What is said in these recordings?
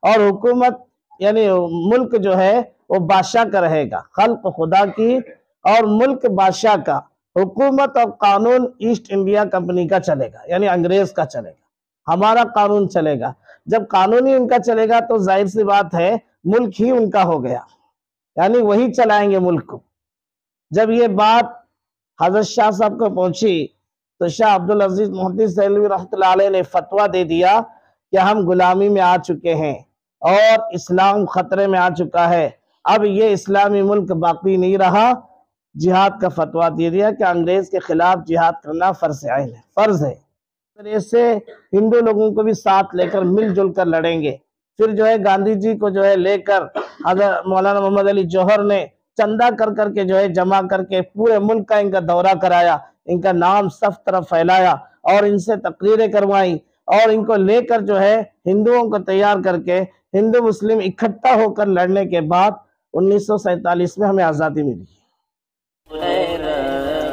اور حکومت یعنی ملک جو ہے وہ بادشاہ کا رہے گا، خلق خدا کی اور ملک بادشاہ کا، حکومت اور قانون ایسٹ انڈیا کمپنی کا چلے گا، یعنی انگریز کا چلے گا، ہمارا قانون چلے گا۔ جب قانون ہی ان کا چلے گا تو ظاہر سی بات ہے ملک ہی ان کا ہو گیا، یعنی وہی چلائیں گے ملک کو۔ جب یہ بات حضرت شاہ صاحب کو پہنچی تو شاہ عبدالعزیز محدث دہلوی رحمۃ اللہ علیہ نے فتویٰ دے دیا کہ ہم غلامی میں آ چکے ہیں اور اسلام خطرے میں آ چکا ہے، اب یہ اسلامی ملک باقی نہیں رہا۔ جہاد کا فتویٰ دے دیا کہ انگریز کے خلاف جہاد کرنا فرض عین ہے، فرض ہے۔ اس سے ہندو لوگوں کو بھی ساتھ لے کر مل جل کر لڑیں گے۔ پھر جو ہے گاندھی جی کو جو ہے لے کر حضرت مولانا محمد علی جوہر نے چندہ کر کر کے جو ہے جمع کر کے پورے ملک کا ان کا دورہ کرایا، ان کا نام سب طرف پھیلایا اور ان سے تقریریں کروائیں، اور ان کو لے کر جو ہے ہندوؤں کو تیار کر کے ہندو مسلم اکٹھا ہو کر لڑنے کے بعد 1947 میں ہمیں آزادی ملی۔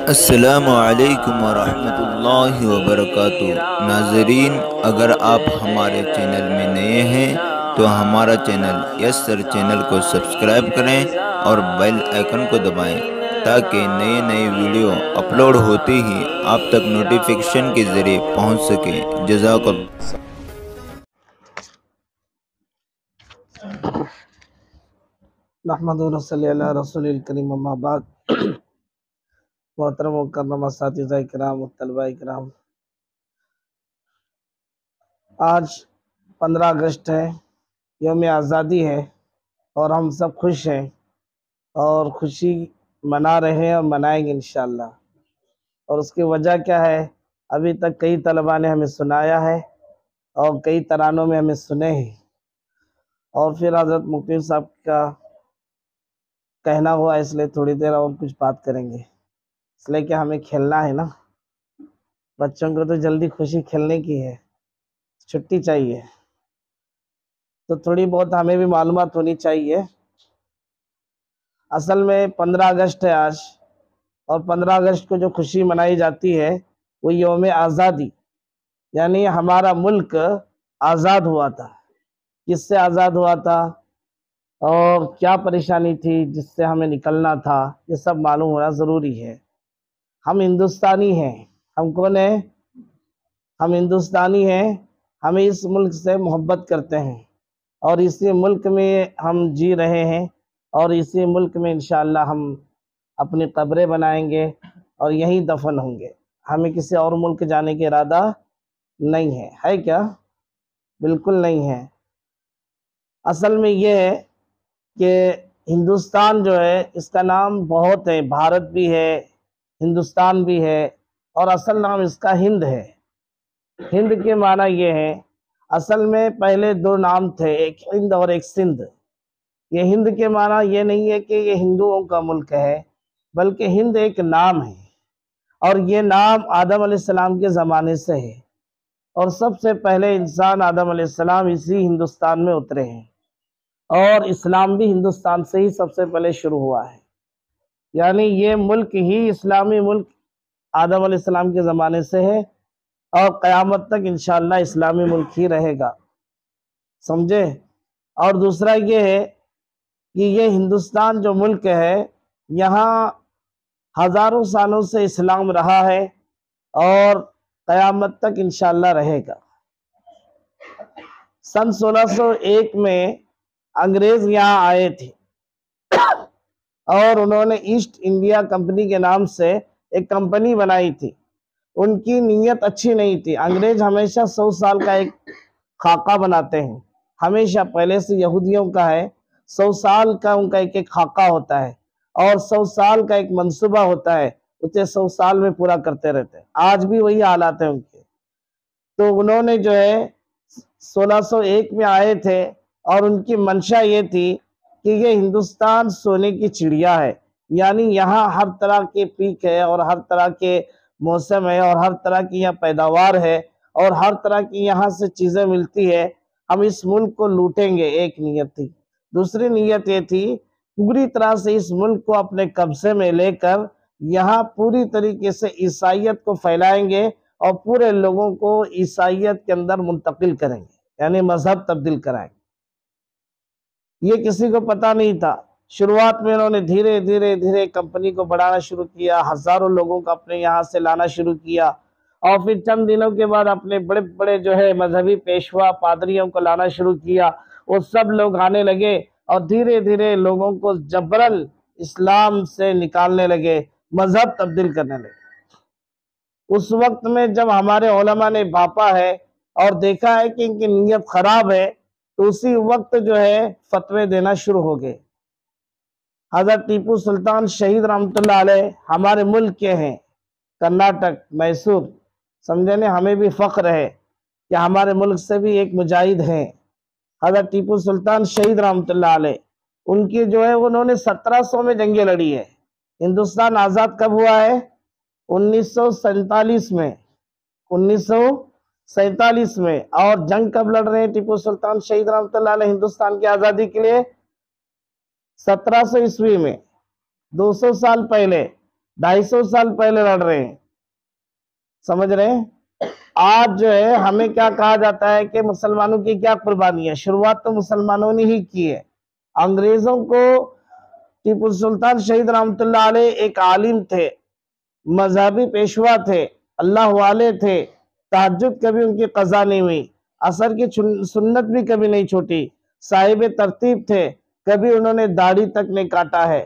السلام علیکم ورحمۃ اللہ وبرکاتہ۔ ناظرین، اگر آپ ہمارے چینل میں نئے ہیں تو ہمارا چینل یس سر چینل کو سبسکرائب کریں اور بیل آئیکن کو دبائیں تاکہ نئے نئے ویڈیو اپلوڈ ہوتے ہی آپ تک نوٹیفیکیشن کے ذریعے پہنچ سکیں۔ جزاک اللہ۔ نحمد و صلی اللہ رسول الکریم، اما بعد۔ محترم مکرم اساتذہ کرام و طلبہ کرام، آج 15 اگست ہے، یوم آزادی ہے، اور ہم سب خوش ہیں اور خوشی منا رہے ہیں اور منائیں گے انشاءاللہ۔ اور اس کی وجہ کیا ہے؟ ابھی تک کئی طلباء نے ہمیں سنایا ہے اور کئی ترانوں میں ہمیں سنے ہیں، اور پھر حضرت مفتی صاحب کا کہنا ہوا، اس لیے تھوڑی دیر اور کچھ بات کریں گے، اس لیے کہ ہمیں کھیلنا ہے نا، بچوں کو تو جلدی خوشی کھیلنے کی ہے، چھٹی چاہیے، تو تھوڑی بہت ہمیں بھی معلومات ہونی چاہیے۔ اصل میں 15 اگست ہے آج، اور 15 اگست کو جو خوشی منائی جاتی ہے وہ یوم آزادی، یعنی ہمارا ملک آزاد ہوا تھا۔ کس سے آزاد ہوا تھا اور کیا پریشانی تھی جس سے ہمیں نکلنا تھا، یہ سب معلوم ہونا ضروری ہے۔ ہم ہندوستانی ہیں، ہم کون ہیں؟ ہم ہندوستانی ہیں، ہم اس ملک سے محبت کرتے ہیں اور اسی ملک میں ہم جی رہے ہیں، اور اسی ملک میں انشاءاللہ ہم اپنی قبریں بنائیں گے اور یہیں دفن ہوں گے۔ ہمیں کسی اور ملک جانے کا ارادہ نہیں ہے، ہے کیا؟ بالکل نہیں ہے۔ اصل میں یہ ہے کہ ہندوستان جو ہے اس کا نام بہت ہے، بھارت بھی ہے، ہندوستان بھی ہے، اور اصل نام اس کا ہند ہے۔ ہند کے معنی یہ ہے، اصل میں پہلے 2 نام تھے، ایک ہند اور ایک سندھ۔ یہ ہند کے معنی یہ نہیں ہے کہ یہ ہندوؤں کا ملک ہے، بلکہ ہند ایک نام ہے، اور یہ نام آدم علیہ السلام کے زمانے سے ہے، اور سب سے پہلے انسان آدم علیہ السلام اسی ہندوستان میں اترے ہیں، اور اسلام بھی ہندوستان سے ہی سب سے پہلے شروع ہوا ہے، یعنی یہ ملک ہی اسلامی ملک آدم علیہ السلام کے زمانے سے ہے، اور قیامت تک انشاءاللہ اسلامی ملک ہی رہے گا، سمجھے؟ اور دوسرا یہ ہے کہ یہ ہندوستان جو ملک ہے، یہاں ہزاروں سالوں سے اسلام رہا ہے اور قیامت تک انشاءاللہ رہے گا۔ سن 1601 میں انگریز یہاں آئے تھے اور انہوں نے ایسٹ انڈیا کمپنی کے نام سے ایک کمپنی بنائی تھی۔ ان کی نیت اچھی نہیں تھی۔ انگریز ہمیشہ 100 سال کا ایک خاکہ بناتے ہیں، ہمیشہ پہلے سے یہودیوں کا ہے، 100 سال کا ان کا ایک خاکہ ہوتا ہے، اور 100 سال کا ایک منصوبہ ہوتا ہے، اسے 100 سال میں پورا کرتے رہتے ہیں۔ آج بھی وہی حالات ہیں ان کے۔ تو انہوں نے جو ہے 1601 میں آئے تھے، اور ان کی منشا یہ تھی کہ یہ ہندوستان سونے کی چڑیا ہے، یعنی یہاں ہر طرح کے پیک ہے اور ہر طرح کے موسم ہے اور ہر طرح کی یہاں پیداوار ہے اور ہر طرح کی یہاں سے چیزیں ملتی ہے، ہم اس ملک کو لوٹیں گے، ایک نیت تھی۔ دوسری نیت یہ تھی پوری طرح سے اس ملک کو اپنے قبضے میں لے کر یہاں پوری طریقے سے عیسائیت کو پھیلائیں گے اور پورے لوگوں کو عیسائیت کے اندر منتقل کریں گے، یعنی مذہب تبدیل کرائیں گے۔ یہ کسی کو پتہ نہیں تھا۔ شروعات میں انہوں نے دھیرے دھیرے دھیرے کمپنی کو بڑھانا شروع کیا، ہزاروں لوگوں کو اپنے یہاں سے لانا شروع کیا، اور پھر چند دنوں کے بعد اپنے بڑے بڑے جو ہے مذہبی پیشوا پادریوں کو لانا شروع کیا۔ وہ سب لوگ آنے لگے اور دھیرے دھیرے لوگوں کو جبرن اسلام سے نکالنے لگے، مذہب تبدیل کرنے لگے۔ اس وقت میں جب ہمارے علماء نے بھاپا ہے اور دیکھا ہے کہ ان کی نیت خراب ہے، تو اسی وقت جو ہے فتوے دینا شروع ہو گئے۔ حضرت ٹیپو سلطان شہید رحمۃ اللہ علیہ ہمارے ملک کے ہیں، کرناٹک، میسور، سمجھے نا، ہمیں بھی فخر ہے کہ ہمارے ملک سے بھی ایک مجاہد ہیں حضرت ٹیپو سلطان شہید رحمۃ اللہ علیہ۔ ان کی جو ہے انہوں نے 1700 میں جنگیں لڑی ہے۔ ہندوستان آزاد کب ہوا ہے؟ 1947 میں، 1947 میں۔ اور جنگ کب لڑ رہے ہیں ٹیپو سلطان شہید رحمۃ اللہ علیہ ہندوستان کی آزادی کے لیے؟ 1700 عیسوی میں، 200 سال پہلے، 250 سال پہلے لڑ رہے ہیں، سمجھ رہے ہیں؟ آج جو ہے ہمیں کیا کہا جاتا ہے کہ مسلمانوں کی کیا قربانی ہے؟ شروعات تو مسلمانوں نے ہی کی ہے۔ انگریزوں کو ٹیپو سلطان شہید رحمۃ اللہ علیہ ایک عالم تھے، مذہبی پیشوا تھے، اللہ والے تھے، تہجد کبھی ان کی قضا نہیں ہوئی، عصر کی سنت بھی کبھی نہیں چھوٹی، صاحب ترتیب تھے، کبھی انہوں نے داڑھی تک نہیں کاٹا ہے،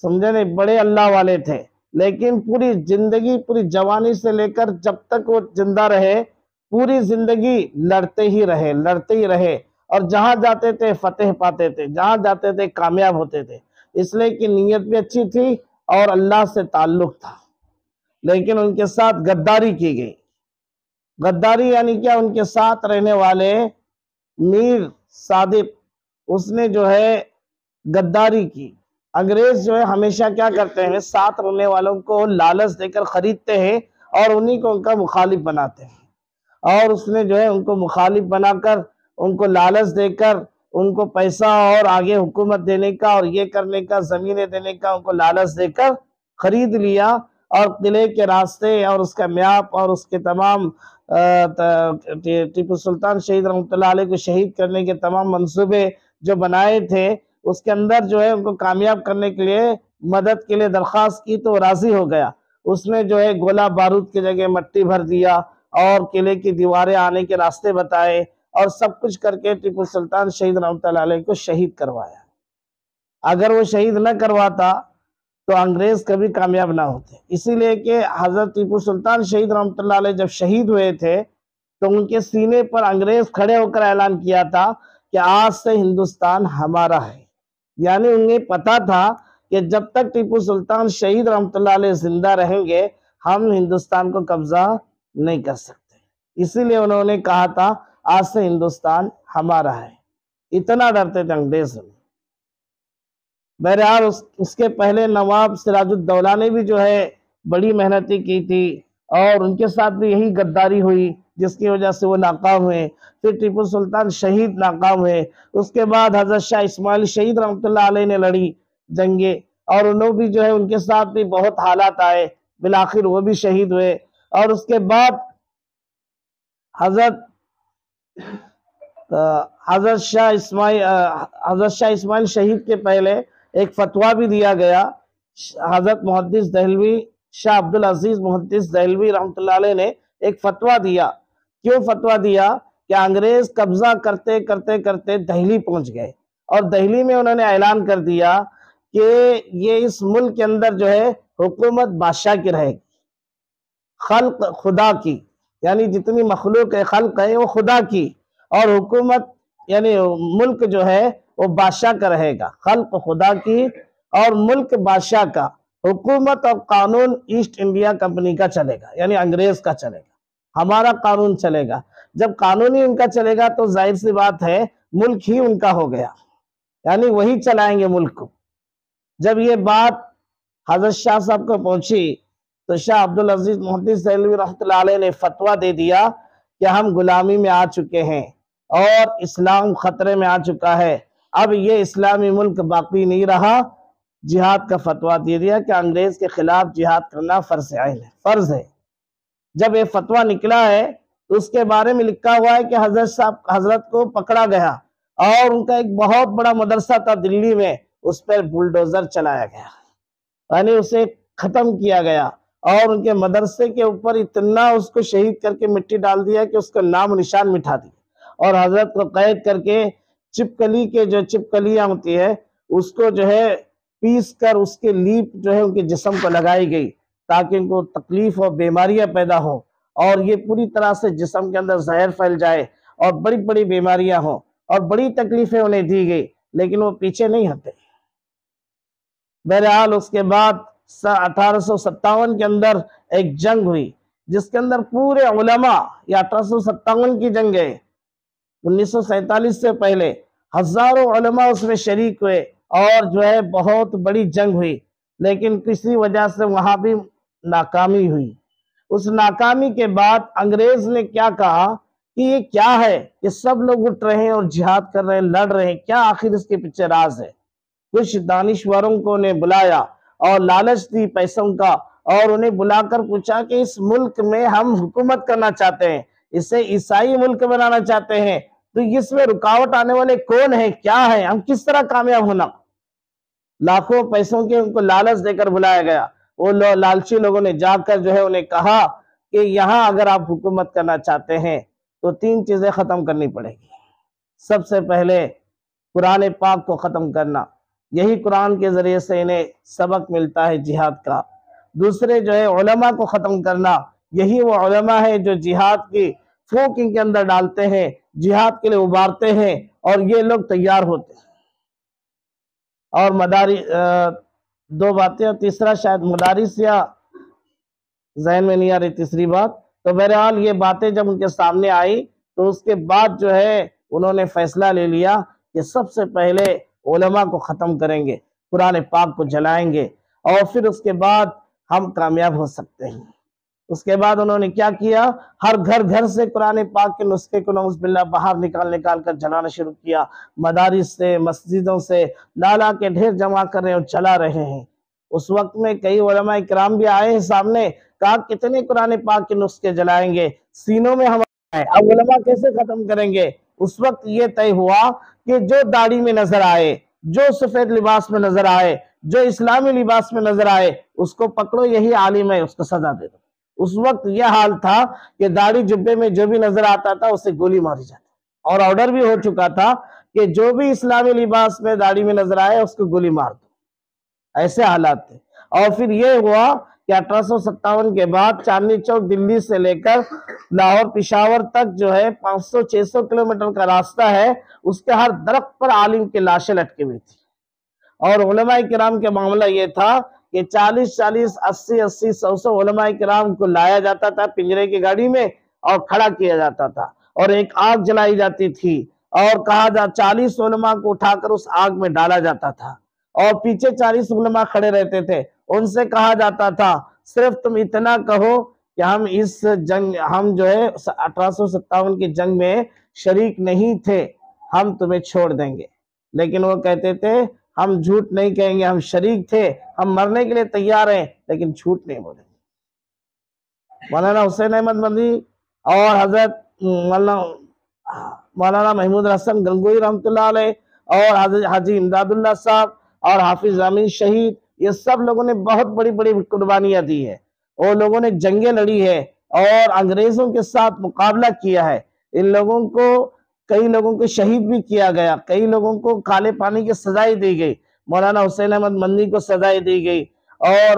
سمجھے نہیں، بڑے اللہ والے تھے۔ لیکن پوری زندگی، پوری جوانی سے لے کر جب تک وہ زندہ رہے، پوری زندگی لڑتے ہی رہے، لڑتے ہی رہے، اور جہاں جاتے تھے فتح پاتے تھے، جہاں جاتے تھے کامیاب ہوتے تھے، اس لیے کہ نیت بھی اچھی تھی اور اللہ سے تعلق تھا۔ لیکن ان کے ساتھ غداری کی گئی۔ غداری یعنی کیا؟ ان کے ساتھ رہنے والے میر صادق، اس نے جو ہے غداری کی۔ انگریز جو ہے ہمیشہ کیا کرتے ہیں؟ ساتھ رہنے والوں کو لالچ دے کر خریدتے ہیں اور انہی کو ان کا مخالف بناتے ہیں، اور اس نے جو ہے ان کو مخالف بنا کر، ان کو لالچ دے کر، ان کو پیسہ اور آگے حکومت دینے کا اور یہ کرنے کا، زمینیں دینے کا، ان کو لالچ دے کر خرید لیا، اور قلعے کے راستے اور اس کا میاپ اور اس کے تمام ٹیپو سلطان شہید رحمۃ اللہ علیہ کو شہید کرنے کے تمام منصوبے جو بنائے تھے، اس کے اندر جو ہے ان کو کامیاب کرنے کے لیے مدد کے لیے درخواست کی تو راضی ہو گیا۔ اس نے جو ہے گولہ بارود کی جگہ مٹی بھر دیا اور قلعے کی دیواریں آنے کے راستے بتائے، اور سب کچھ کر کے ٹیپو سلطان شہید رحمۃ اللہ علیہ کو شہید کروایا۔ اگر وہ شہید نہ کرواتا تو انگریز کبھی کامیاب نہ ہوتے۔ اسی لیے کہ حضرت ٹیپو سلطان شہید رحمۃ اللہ علیہ جب شہید ہوئے تھے تو ان کے سینے پر انگریز کھڑے ہو کر اعلان کیا تھا کہ آج سے ہندوستان ہمارا ہے۔ یعنی انہیں پتا تھا کہ جب تک ٹیپو سلطان شہید رحمۃ اللہ علیہ زندہ رہیں گے، ہم ہندوستان کو قبضہ نہیں کر سکتے۔ اسی لیے انہوں نے کہا تھا آج سے ہندوستان ہمارا ہے۔ اتنا ڈرتے تھے انگریز سے۔ بہرحال اس کے پہلے نواب سراج الدولہ نے بھی جو ہے بڑی محنتیں کی تھی، اور ان کے ساتھ بھی یہی غداری ہوئی جس کی وجہ سے وہ ناکام ہوئے۔ پھر ٹیپو سلطان شہید ناکام ہوئے۔ اس کے بعد حضرت شاہ اسماعیل شہید رحمۃ اللہ علیہ نے لڑی جنگیں، اور انہوں بھی جو ہے ان کے ساتھ بھی بہت حالات آئے، بالآخر وہ بھی شہید ہوئے۔ اور اس کے بعد حضرت شاہ اسماعیل شہید کے پہلے ایک فتویٰ بھی دیا گیا۔ حضرت محدث دہلوی، شاہ عبدالعزیز محدث دہلوی رحمۃ اللہ علیہ نے ایک فتویٰ دیا۔ کیوں فتویٰ دیا؟ کہ انگریز قبضہ کرتے کرتے کرتے دہلی پہنچ گئے، اور دہلی میں انہوں نے اعلان کر دیا کہ یہ اس ملک کے اندر جو ہے حکومت بادشاہ کی رہے گی، خلق خدا کی، یعنی جتنی مخلوق ہے، خلق ہے، وہ خدا کی، اور حکومت یعنی ملک جو ہے وہ بادشاہ کا رہے گا، خلق خدا کی اور ملک بادشاہ کا، حکومت اور قانون ایسٹ انڈیا کمپنی کا چلے گا، یعنی انگریز کا چلے گا، ہمارا قانون چلے گا۔ جب قانون ہی ان کا چلے گا تو ظاہر سی بات ہے ملک ہی ان کا ہو گیا، یعنی وہی چلائیں گے ملک کو۔ جب یہ بات حضرت شاہ صاحب کو پہنچی تو شاہ عبدالعزیز محدث دہلوی رحمۃ اللہ علیہ نے فتویٰ دے دیا کہ ہم غلامی میں آ چکے ہیں اور اسلام خطرے میں آ چکا ہے، اب یہ اسلامی ملک باقی نہیں رہا۔ جہاد کا فتویٰ دے دیا کہ انگریز کے خلاف جہاد کرنا فرض عین ہے، فرض ہے۔ جب یہ فتویٰ نکلا ہے تو اس کے بارے میں لکھا ہوا ہے کہ حضرت کو پکڑا گیا اور ان کا ایک بہت بڑا مدرسہ تھا دلی میں، اس پر بلڈوزر چلایا گیا، یعنی اسے ختم کیا گیا، اور ان کے مدرسے کے اوپر اتنا اس کو شہید کر کے مٹی ڈال دیا کہ اس کا نام و نشان مٹھا دیا، اور حضرت کو قید کر کے چپکلی کے جو چپکلیاں ہوتی ہے اس کو جو ہے پیس کر اس کے لیپ جو ہے ان کے جسم کو لگائی گئی تاکہ ان کو تکلیف اور بیماریاں پیدا ہوں، اور یہ پوری طرح سے جسم کے اندر زہر پھیل جائے اور بڑی بڑی بیماریاں ہوں اور بڑی تکلیفیں انہیں دی گئی، لیکن وہ پیچھے نہیں ہٹے۔ بہرحال اس کے بعد 1857 کے اندر ایک جنگ ہوئی جس کے اندر پورے علماء، یہ 1857 کی جنگ ہے، 1947 سے پہلے ہزاروں علماء اس میں شریک ہوئے، اور جو ہے بہت بڑی جنگ ہوئی، لیکن کسی وجہ سے وہاں بھی ناکامی ہوئی۔ اس ناکامی کے بعد انگریز نے کیا کہا کہ یہ کیا ہے کہ سب لوگ اٹھ رہے ہیں اور جہاد کر رہے ہیں، لڑ رہے ہیں، کیا آخر اس کے پیچھے راز ہے؟ کچھ دانشوروں کو نے بلایا اور لالچ دی پیسوں کا، اور انہیں بلا کر پوچھا کہ اس ملک میں ہم حکومت کرنا چاہتے ہیں، اسے عیسائی ملک بنانا چاہتے ہیں، تو اس میں رکاوٹ آنے والے کون ہیں، کیا ہے، ہم کس طرح کامیاب ہونا؟ لاکھوں پیسوں کے ان کو لالچ دے کر بلایا گیا۔ وہ لالچی لوگوں نے جا کر جو ہے انہیں کہا کہ یہاں اگر آپ حکومت کرنا چاہتے ہیں تو 3 چیزیں ختم کرنی پڑے گی۔ سب سے پہلے قرآن پاک کو ختم کرنا، یہی قرآن کے ذریعے سے انہیں سبق ملتا ہے جہاد کا۔ دوسرے جو ہے علماء کو ختم کرنا، یہی وہ علماء ہے جو جہاد کی پھونک ان کے اندر ڈالتے ہیں، جہاد کے لیے ابھارتے ہیں، اور یہ لوگ تیار ہوتے ہیں۔ اور دو باتیں، اور تیسرا شاید مدارس، یا ذہن میں نہیں آ رہی تیسری بات، تو بہرحال یہ باتیں جب ان کے سامنے آئی تو اس کے بعد جو ہے انہوں نے فیصلہ لے لیا کہ سب سے پہلے علماء کو ختم کریں گے، قرآن پاک کو جلائیں گے، اور پھر اس کے بعد ہم کامیاب ہو سکتے ہیں۔ اس کے بعد انہوں نے کیا کیا، ہر گھر سے قرآن پاک کے نسخے کو نعوذ باللہ باہر نکال کر جلانا شروع کیا، مدارس سے، مسجدوں سے لالا کے ڈھیر جمع کر رہے ہیں اور چلا رہے ہیں۔ اس وقت میں کئی علماء کرام بھی آئے ہیں سامنے، کہا کتنے قرآن پاک کے نسخے جلائیں گے، سینوں میں ہمارے ہیں، اب علماء کیسے ختم کریں گے؟ اس وقت یہ طے ہوا کہ جو داڑھی میں نظر آئے، جو سفید لباس میں نظر آئے، جو اسلامی لباس میں نظر آئے، اس کو پکڑو، یہی عالم ہے، اس کو سزا دے دو۔ اس وقت یہ حال تھا کہ داڑھی جبے میں جو بھی نظر آتا تھا اسے گولی ماری جاتی، اور آرڈر بھی ہو چکا تھا کہ جو بھی اسلامی لباس میں داڑھی میں نظر آئے اس کو گولی مار دو۔ ایسے حالات تھے۔ اور پھر یہ ہوا کہ 1857 کے بعد چاندنی چوک دلی سے لے کر لاہور پشاور تک جو ہے 500-600 کلومیٹر کا راستہ ہے، اس کے ہر درخت پر عالم کی لاشیں لٹکی ہوئی تھی، اور علماء کرام کے معاملہ یہ تھا کہ 40-40، 80-80، 100 علماء کرام کو لایا جاتا تھا پنجرے کی گاڑی میں اور کھڑا کیا جاتا تھا، اور ایک آگ جلائی جاتی تھی، اور کہا 40 علماء کو اٹھا کر اس آگ میں ڈالا جاتا تھا، اور پیچھے 40 علماء کھڑے رہتے تھے، ان سے کہا جاتا تھا صرف تم اتنا کہو کہ ہم جو ہے 1857 کی جنگ میں شریک نہیں تھے، ہم تمہیں چھوڑ دیں گے، لیکن وہ کہتے تھے ہم جھوٹ نہیں کہیں گے، ہم شریک تھے، ہم مرنے کے لیے تیار ہیں، لیکن جھوٹ نہیں بولیں گے۔ مولانا حسین احمد مدنی اور حضرت مولانا محمود حسن گنگوئی رحمۃ اللہ علیہ اور حاجی امداد اللہ صاحب اور حافظ امین شہید، یہ سب لوگوں نے بہت بڑی بڑی قربانیاں دی ہے، اور لوگوں نے جنگیں لڑی ہے اور انگریزوں کے ساتھ مقابلہ کیا ہے۔ ان لوگوں کو، کئی لوگوں کو شہید بھی کیا گیا، کئی لوگوں کو کالے پانی کی سزائیں دی گئی، مولانا حسین احمد مدنی کو سزائیں دی گئی، اور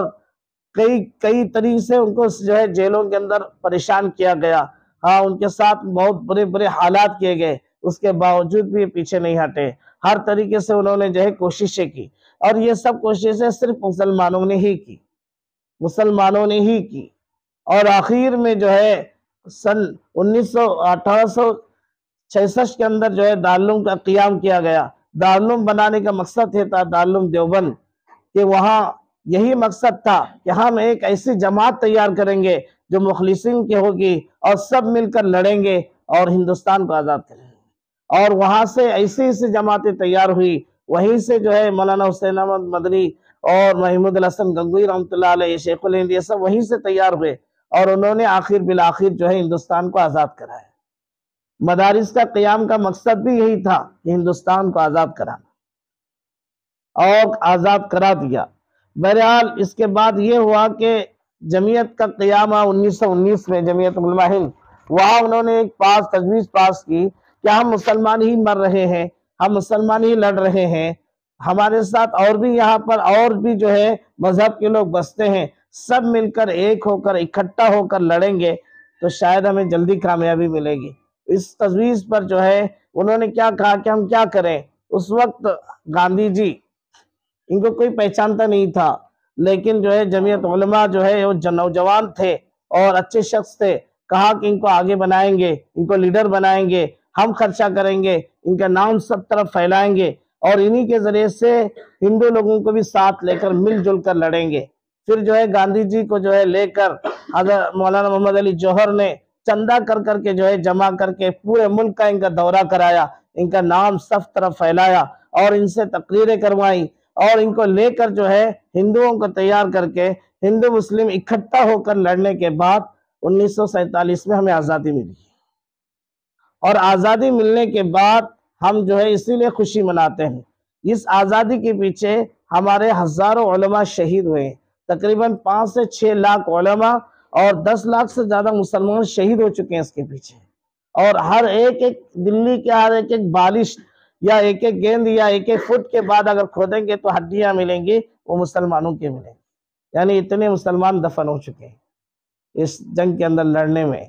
کئی طریقے سے ان کو جو ہے جیلوں کے اندر پریشان کیا گیا، ہاں ان کے ساتھ بہت بڑے بڑے حالات کیے گئے، اس کے باوجود بھی پیچھے نہیں ہٹے، ہر طریقے سے انہوں نے جو ہے کوششیں کی، اور یہ سب کوششیں صرف مسلمانوں نے ہی کی، اور آخر میں جو ہے سن 1866 کے اندر جو ہے دارالعلوم کا قیام کیا گیا۔ دارالعلوم بنانے کا مقصد یہ تھا، دارالعلوم دیوبند، کہ وہاں یہی مقصد تھا کہ ہم ایک ایسی جماعت تیار کریں گے جو مخلصین کی ہوگی، اور سب مل کر لڑیں گے اور ہندوستان کو آزاد کریں گے، اور وہاں سے ایسی جماعتیں تیار ہوئی، وہیں سے جو ہے مولانا حسین احمد مدنی اور محمود الحسن گنگوئی رحمۃ اللہ علیہ، شیخ الہند، یہ سب وہیں سے تیار ہوئے، اور انہوں نے آخر بالآخر جو ہے ہندوستان کو آزاد کرایا۔ مدارس کا قیام کا مقصد بھی یہی تھا کہ ہندوستان کو آزاد کرانا، اور آزاد کرا دیا۔ بہرحال اس کے بعد یہ ہوا کہ جمعیت کا قیام 1919 میں، جمعیت علماء ہند، وہاں انہوں نے ایک تجویز پاس کی کہ ہم مسلمان ہی مر رہے ہیں، ہم مسلمان ہی لڑ رہے ہیں، ہمارے ساتھ اور بھی یہاں پر اور بھی جو ہے مذہب کے لوگ بستے ہیں، سب مل کر ایک ہو کر اکٹھا ہو کر لڑیں گے تو شاید ہمیں جلدی کامیابی ملے گی۔ اس تجویز پر جو ہے انہوں نے کیا کہا کہ ہم کیا کریں۔ اس وقت گاندھی جی، ان کو کوئی پہچانتا نہیں تھا، لیکن جو ہے جمعیت علماء جو ہے وہ نوجوان تھے اور اچھے شخص تھے، کہا کہ ان کو آگے بنائیں گے، ان کو لیڈر بنائیں گے، ہم خرچہ کریں گے، ان کا نام سب طرف پھیلائیں گے، اور انہی کے ذریعے سے ہندو لوگوں کو بھی ساتھ لے کر مل جل کر لڑیں گے۔ پھر جو ہے گاندھی جی کو جو ہے لے کر حضرت مولانا محمد علی جوہر نے چندہ کر کر کے جو ہے جمع کر کے پورے ملک کا ان کا دورہ کرایا، ان کا نام سب طرف پھیلایا اور ان سے تقریریں کروائی، اور ان کو لے کر جو ہے ہندوؤں کو تیار کر کے ہندو مسلم اکٹھا ہو کر لڑنے کے بعد 1947 میں ہمیں آزادی ملی۔ اور آزادی ملنے کے بعد ہم جو ہے اسی لیے خوشی مناتے ہیں۔ اس آزادی کے پیچھے ہمارے ہزاروں علماء شہید ہوئے ہیں، تقریباً 5 سے 6 لاکھ علماء اور 10 لاکھ سے زیادہ مسلمان شہید ہو چکے ہیں اس کے پیچھے، اور ہر ایک دلی کے ہر ایک بالش یا ایک گیند یا ایک فٹ کے بعد اگر کھودیں گے تو ہڈیاں ملیں گی، وہ مسلمانوں کے ملیں گے، یعنی اتنے مسلمان دفن ہو چکے ہیں اس جنگ کے اندر لڑنے میں۔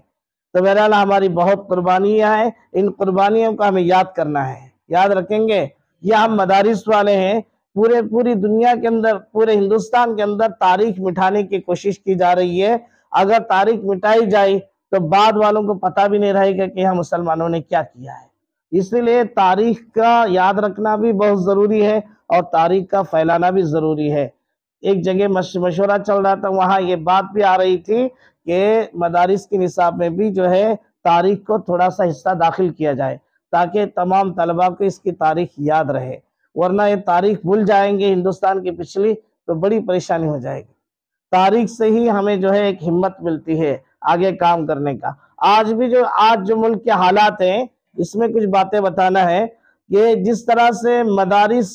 تو بہرحال ہماری بہت قربانیاں ہیں، ان قربانیوں کو ہمیں یاد کرنا ہے، یاد رکھیں گے۔ یہ ہم مدارس والے ہیں، پوری دنیا کے اندر، پورے ہندوستان کے اندر تاریخ مٹھانے کی کوشش کی جا رہی ہے۔ اگر تاریخ مٹائی جائے تو بعد والوں کو پتہ بھی نہیں رہے گا کہ ہم مسلمانوں نے کیا کیا ہے۔ اس لیے تاریخ کا یاد رکھنا بھی بہت ضروری ہے اور تاریخ کا پھیلانا بھی ضروری ہے۔ ایک جگہ مشورہ چل رہا تھا، وہاں یہ بات بھی آ رہی تھی کہ مدارس کے نصاب میں بھی جو ہے تاریخ کو تھوڑا سا حصہ داخل کیا جائے تاکہ تمام طلباء کو اس کی تاریخ یاد رہے، ورنہ یہ تاریخ بھول جائیں گے ہندوستان کی پچھلی تو بڑی پریشانی ہو جائے گی۔ تاریخ سے ہی ہمیں جو ہے ایک ہمت ملتی ہے آگے کام کرنے کا۔ آج جو ملک کے حالات ہیں اس میں کچھ باتیں بتانا ہے کہ جس طرح سے مدارس،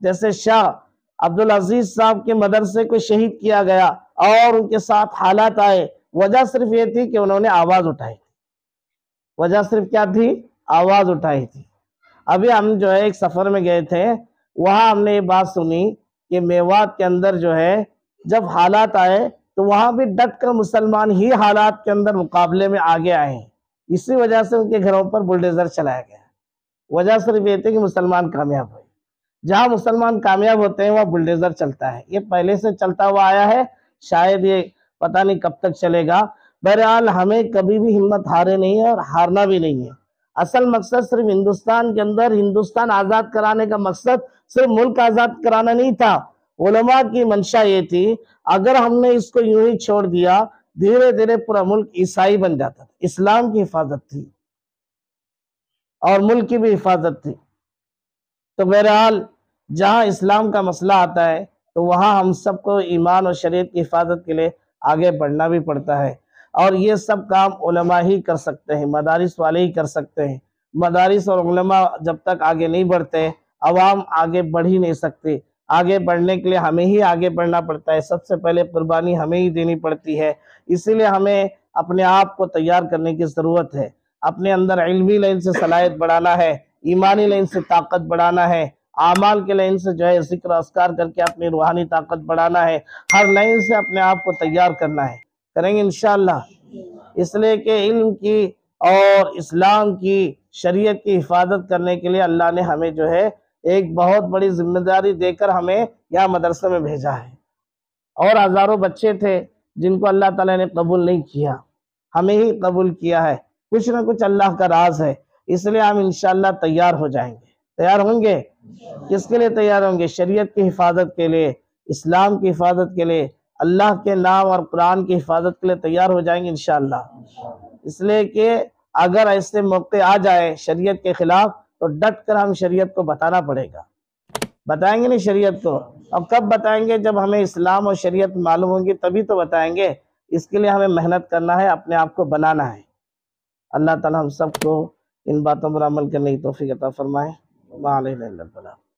جیسے شاہ عبدالعزیز صاحب کے مدرسے کو شہید کیا گیا اور ان کے ساتھ حالات آئے، وجہ صرف یہ تھی کہ انہوں نے آواز اٹھائی تھی۔ وجہ صرف کیا تھی؟ آواز اٹھائی تھی۔ ابھی ہم جو ہے ایک سفر میں گئے تھے، وہاں ہم نے یہ بات سنی کہ میوات کے اندر جو ہے جب حالات آئے تو وہاں بھی ڈٹ کر مسلمان ہی حالات کے اندر مقابلے میں آگے آئے ہیں، اسی وجہ سے ان کے گھروں پر بلڈیزر چلایا گیا۔ وجہ صرف یہ تھی کہ مسلمان کامیاب ہوئے۔ جہاں مسلمان کامیاب ہوتے ہیں وہاں بلڈیزر چلتا ہے، یہ پہلے سے چلتا ہوا آیا ہے، شاید یہ پتہ نہیں کب تک چلے گا۔ بہرحال ہمیں کبھی بھی ہمت ہارے نہیں ہے اور ہارنا بھی نہیں ہے۔ اصل مقصد صرف ہندوستان کے اندر ہندوستان آزاد کرانے کا مقصد صرف ملک آزاد کرانا نہیں تھا، علماء کی منشا یہ تھی اگر ہم نے اس کو یوں ہی چھوڑ دیا دھیرے دھیرے پورا ملک عیسائی بن جاتا تھا۔ اسلام کی حفاظت تھی اور ملک کی بھی حفاظت تھی۔ تو بہرحال جہاں اسلام کا مسئلہ آتا ہے تو وہاں ہم سب کو ایمان اور شریعت کی حفاظت کے لیے آگے بڑھنا بھی پڑتا ہے، اور یہ سب کام علماء ہی کر سکتے ہیں، مدارس والے ہی کر سکتے ہیں۔ مدارس اور علماء جب تک آگے نہیں بڑھتے عوام آگے بڑھ ہی نہیں سکتی۔ آگے بڑھنے کے لیے ہمیں ہی آگے بڑھنا پڑتا ہے، سب سے پہلے قربانی ہمیں ہی دینی پڑتی ہے۔ اسی لیے ہمیں اپنے آپ کو تیار کرنے کی ضرورت ہے، اپنے اندر علمی لائن سے صلاحیت بڑھانا ہے، ایمانی لائن سے طاقت بڑھانا ہے، اعمال کے لائن سے جو ہے ذکر و اذکار کر کے اپنی روحانی طاقت بڑھانا ہے، ہر لائن سے اپنے آپ کو تیار کرنا ہے، کریں گے انشاءاللہ۔ اس لیے کہ علم کی اور اسلام کی شریعت کی حفاظت کرنے کے لیے اللہ نے ہمیں جو ہے ایک بہت بڑی ذمہ داری دے کر ہمیں یہاں مدرسے میں بھیجا ہے، اور ہزاروں بچے تھے جن کو اللہ تعالیٰ نے قبول نہیں کیا، ہمیں ہی قبول کیا ہے۔ کچھ نہ کچھ اللہ کا راز ہے، اس لیے ہم انشاءاللہ تیار ہو جائیں گے۔ تیار ہوں گے؟ کس کے لیے تیار ہوں گے؟ شریعت کی حفاظت کے لیے، اسلام کی حفاظت کے لیے، اللہ کے نام اور قرآن کی حفاظت کے لیے تیار ہو جائیں گے انشاءاللہ۔ اس لیے کہ اگر ایسے موقع آ جائے شریعت کے خلاف تو ڈٹ کر ہم شریعت کو بتانا پڑے گا۔ بتائیں گے نہیں شریعت کو؟ اور کب بتائیں گے؟ جب ہمیں اسلام اور شریعت معلوم ہوں گی تبھی تو بتائیں گے۔ اس کے لیے ہمیں محنت کرنا ہے، اپنے آپ کو بنانا ہے۔ اللہ تعالی ہم سب کو ان باتوں پر عمل کرنے کی توفیق عطا فرمائے۔ وما علینا الا البلاغ۔